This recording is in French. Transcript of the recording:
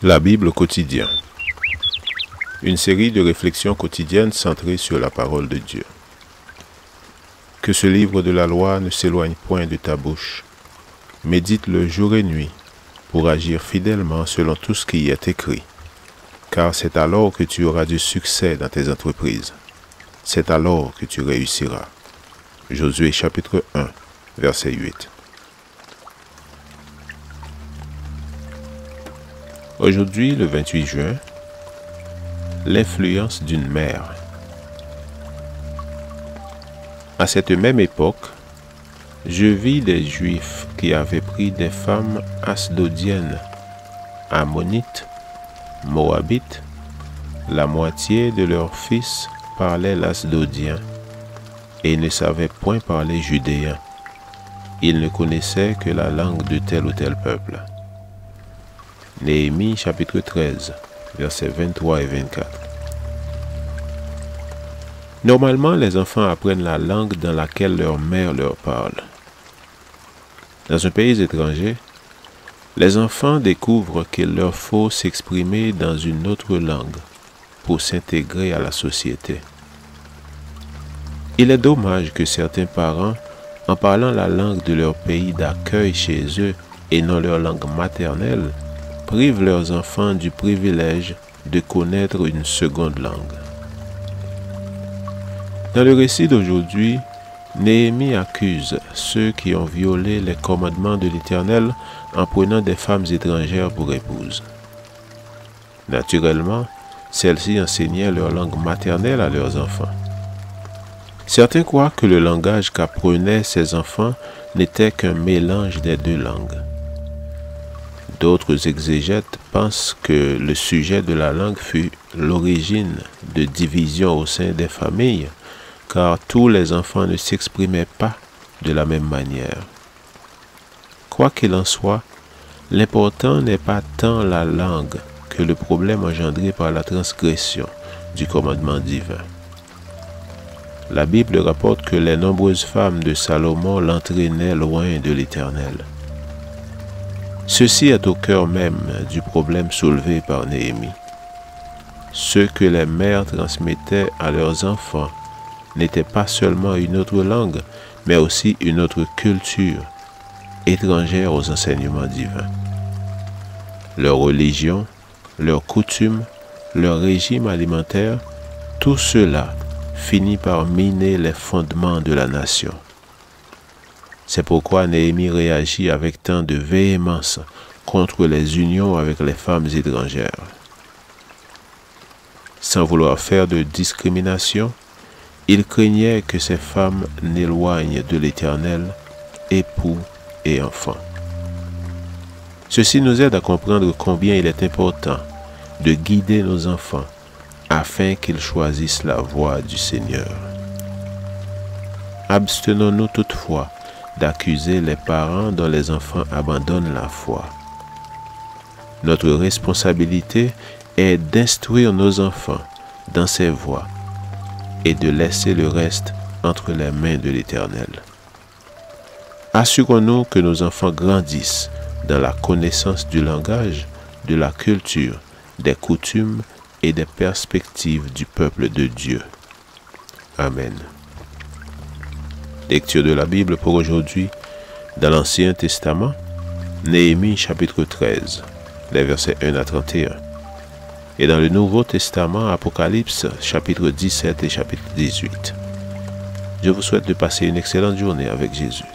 La Bible quotidien. Une série de réflexions quotidiennes centrées sur la parole de Dieu. Que ce livre de la loi ne s'éloigne point de ta bouche. Médite-le jour et nuit pour agir fidèlement selon tout ce qui y est écrit. Car c'est alors que tu auras du succès dans tes entreprises. C'est alors que tu réussiras. Josué chapitre 1, verset 8. Aujourd'hui, le 28 juin, l'influence d'une mère. À cette même époque, je vis des Juifs qui avaient pris des femmes asdodiennes, ammonites, moabites. La moitié de leurs fils parlaient l'asdodien et ne savaient point parler judéen. Ils ne connaissaient que la langue de tel ou tel peuple. Néhémie chapitre 13, versets 23 et 24. Normalement, les enfants apprennent la langue dans laquelle leur mère leur parle. Dans un pays étranger, les enfants découvrent qu'il leur faut s'exprimer dans une autre langue pour s'intégrer à la société. Il est dommage que certains parents, en parlant la langue de leur pays d'accueil chez eux et non leur langue maternelle, privent leurs enfants du privilège de connaître une seconde langue. Dans le récit d'aujourd'hui, Néhémie accuse ceux qui ont violé les commandements de l'Éternel en prenant des femmes étrangères pour épouses. Naturellement, celles-ci enseignaient leur langue maternelle à leurs enfants. Certains croient que le langage qu'apprenaient ces enfants n'était qu'un mélange des deux langues. D'autres exégètes pensent que le sujet de la langue fut l'origine de divisions au sein des familles, car tous les enfants ne s'exprimaient pas de la même manière. Quoi qu'il en soit, l'important n'est pas tant la langue que le problème engendré par la transgression du commandement divin. La Bible rapporte que les nombreuses femmes de Salomon l'entraînaient loin de l'Éternel. Ceci est au cœur même du problème soulevé par Néhémie. Ce que les mères transmettaient à leurs enfants n'était pas seulement une autre langue, mais aussi une autre culture, étrangère aux enseignements divins. Leur religion, leurs coutumes, leur régime alimentaire, tout cela finit par miner les fondements de la nation. C'est pourquoi Néhémie réagit avec tant de véhémence contre les unions avec les femmes étrangères. Sans vouloir faire de discrimination, il craignait que ces femmes n'éloignent de l'Éternel époux et enfants. Ceci nous aide à comprendre combien il est important de guider nos enfants afin qu'ils choisissent la voie du Seigneur. Abstenons-nous toutefois d'accuser les parents dont les enfants abandonnent la foi. Notre responsabilité est d'instruire nos enfants dans ces voies et de laisser le reste entre les mains de l'Éternel. Assurons-nous que nos enfants grandissent dans la connaissance du langage, de la culture, des coutumes et des perspectives du peuple de Dieu. Amen. Lecture de la Bible pour aujourd'hui, dans l'Ancien Testament, Néhémie chapitre 13, les versets 1 à 31. Et dans le Nouveau Testament, Apocalypse chapitre 17 et chapitre 18. Je vous souhaite de passer une excellente journée avec Jésus.